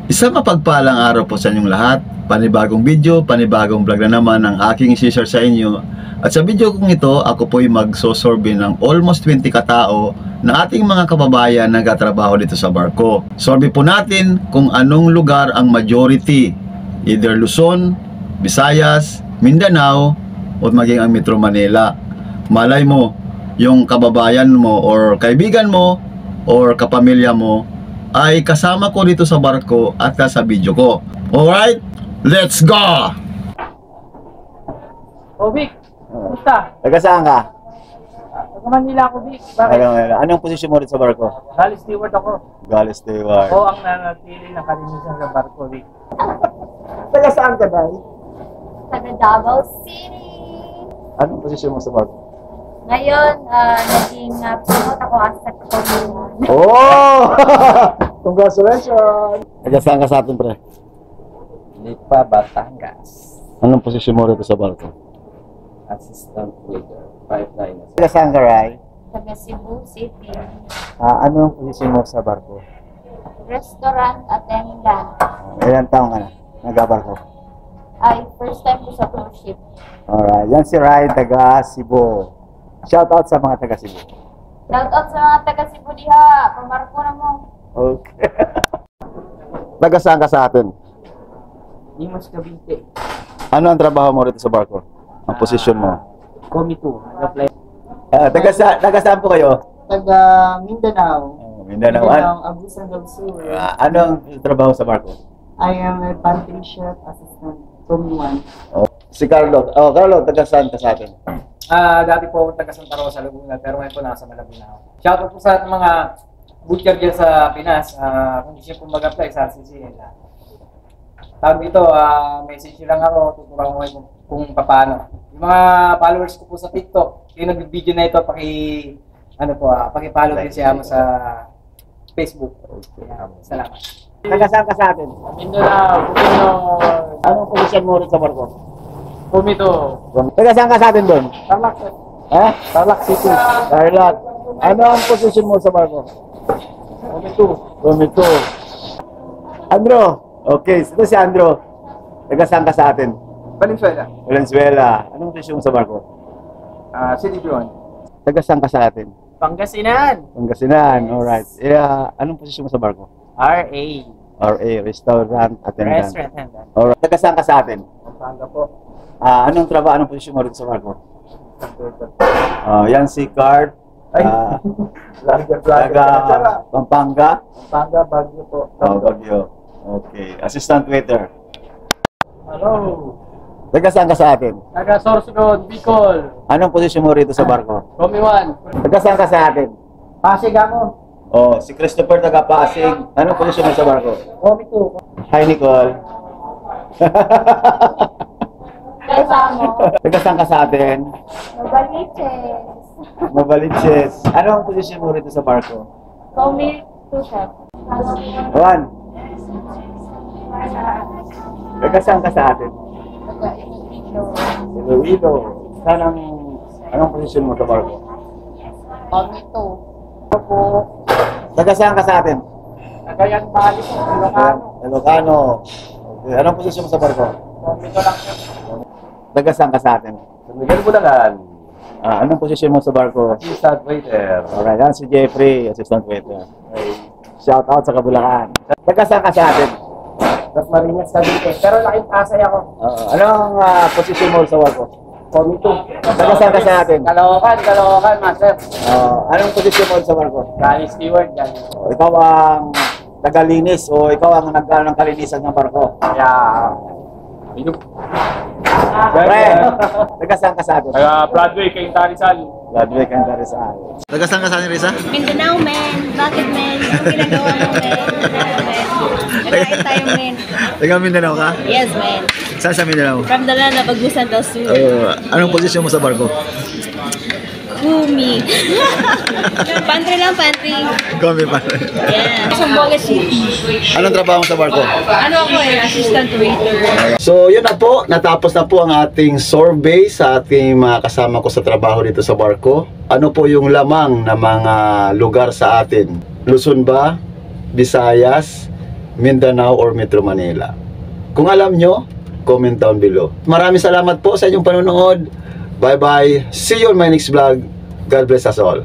Isang mapagpalang araw po sa inyong lahat. Panibagong video, panibagong vlog na naman ang aking i-share sa inyo. At sa video kong ito, ako po'y magsosorbe ng almost 20 katao na ating mga kababayan na nagtatrabaho dito sa barko. Sorbe po natin kung anong lugar ang majority, either Luzon, Visayas, Mindanao, o maging ang Metro Manila. Malay mo, yung kababayan mo or kaibigan mo or kapamilya mo ay kasama ko dito sa barko at sa video ko. Alright, let's go! Oh, Vic, kumusta? Taga saan ka? Taga Manila ako, Vic. Bakit? Anong posisyon mo dito sa barko? Galley steward ako. Galley steward. Ako ang nanatili ng kalinisan sa barko, Vic. Taga saan ka, Day? Taga Davao City. Anong posisyon mo sa barko? Ngayon, naging promote ako as secretary. Oh! Congratulations! Taga saan ka sa atin, pre? Lipa, Batangas. Anong posisyon mo rito sa barko? Assistant waiter. 5'9". Taga saan ka, Rai? Taga Cebu City. Anong posisyon mo sa barko? Restaurant attendant. Ilan taong ka na? Nag-barko? Ay, first time ko sa cruise ship. Alright, yan si Rai, taga Cebu. Shout out sa mga taga Cebu. Shout out sa mga taga Cebu diha. Pamarko na mo. Okay. Taga saan ka sa atin? Limos Cavite. Ano ang trabaho mo rito sa barko? Ang posisyon mo? Komito. Nag-apply. Taga saan po kayo? Taga Mindanao. Mindanao. Abusan del Sur. Ano ang trabaho sa barko? I am a pantry chef assistant from Yuan. Si Carlo. Carlo, taga saan ka sa atin? Dati po ako taga Santa Rosa, Laguna, pero ngayon po nasa Malabon ako. Shoutout po sa mga butcher dyan sa Pinas. Kung gusto nyo po mag-apply sa CCL. Tawag dito, message lang ako, tuturuan ko kayo kung paano. Yung mga followers ko po sa TikTok, yung nag-video na ito, paki-follow din siya mo sa Facebook. Salamat. Taga saan ka sa atin? Mindanao, Pumino, Anong posisyon mo rito sa barko? Pumito, Taga saan ka sa atin doon? Tarlac, Tarlac City. Tarlac. Ano ang posisyon mo sa barko? Pumito. Andro. Okay, ito si Andro. Taga saan ka sa atin? Valenzuela, Valenzuela. Anong posisyon mo sa barko? City Beyond, Taga saan ka sa atin? Pangasinan, Pangasinan. Alright. Anong posisyon mo sa barko? RA, RA, Restaurant Attendant. Restaurant Attendant, Alright. Taga saan ka sa atin? Pampanga po. Anong trabaho, anong posisyon mo rito sa barko? Yan si Card. Taga Pampanga. Pampanga, Baguio po. Baguio. Okay. Assistant waiter. Hello, Taga saan ka sa atin? taga Sorsogon, Bicol, Anong posisyon mo rito sa barko? Romiwan, Taga saan ka sa atin? Pasig ako, Si Christopher taga Pasig. Anong posisyon mo sa barko? Komito, Hi, Nicole. Kasama. Taga saan ka sa atin? Nobaliches. Mabalitches. Anong posisyon mo rito sa barko? Komito chef. Juan. Taga saan ka sa atin? Taga Iloilo. Iloilo. Anong posisyon mo sa barko? Komito. Opo. Taga saan ka sa atin? Cagayan Valley po, Ilocano, Ilocano. Okay. Anong posisyon mo sa barko? Komito lang yun. Taga saan ka sa atin? Miguel Bulacan, Anong posisyon mo sa barko? assistant waiter. Alright, yan si Jeffrey, assistant waiter. Okay. Shout out sa Kabulacan. Taga saan ka sa atin? Las Marinas Cavite, pero laking Pasay ako, Anong posisyon mo sa barko? Komito. Taga saan ka sa atin? Caloocan, master. Anong posisyon mo sa barko? Galley steward, galley. Ikaw ang tagalinis o ikaw ang nagkaroon ng kalinisan ng barko? Kaya, inup. Pre, taga saan ka sa atin? Taga Broadway, kay Tarizal. Graduate ka na Rizal. Taga saan ka sa atin, Risa? Mindanao, men. Bakit, men? Anong ginagawa mo, men? Nagkain tayo, men. Taga Mindanao ka? Yes, men. Saan sa Mindanao? From Dalana, Bagusan del Sur. Anong posisyon mo sa barko? Kumi. Pantry lang, pantry. Kami pa. Yeah. Sambuanga City. Anong trabaho mo sa barko? Ano ako assistant waiter. So yun na po, natapos na po ang ating survey sa ating mga kasama ko sa trabaho dito sa barko. Ano po yung lamang na mga lugar sa atin? Luzon ba? Visayas? Mindanao or Metro Manila? Kung alam nyo, comment down below. Maraming salamat po sa inyong panonood. Bye bye. See you on my next vlog. God bless us all.